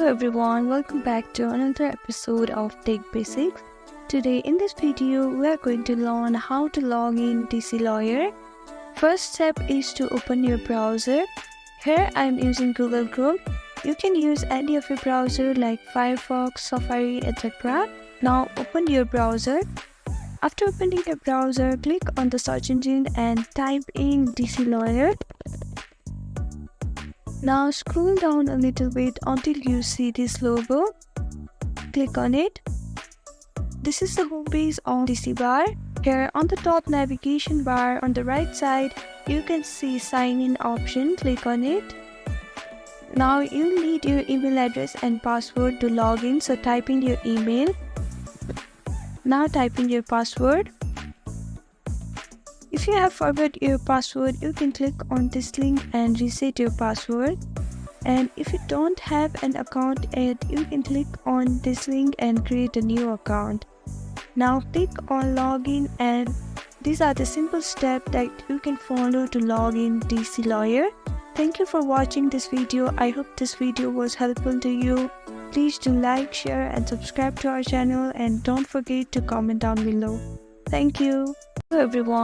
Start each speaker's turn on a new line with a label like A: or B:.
A: Hello everyone, welcome back to another episode of Tech Basics. Today in this video, we are going to learn how to log in DC Lawyer. First step is to open your browser. Here I am using Google Chrome. You can use any of your browser like Firefox, Safari, etc. Now open your browser. After opening your browser, click on the search engine and type in DC Lawyer. Now scroll down a little bit until you see this logo. Click on it. This is the home page of DC bar. Here on the top navigation bar on the right side, you can see sign in option. Click on it. Now you need your email address and password to log in, so type in your email. Now type in your password. If you have forgot your password, you can click on this link and reset your password. And if you don't have an account yet, you can click on this link and create a new account. Now click on login, and these are the simple steps that you can follow to log in DC Lawyer. Thank you for watching this video. I hope this video was helpful to you. Please do like, share and subscribe to our channel, and don't forget to comment down below. Thank you. Hello everyone.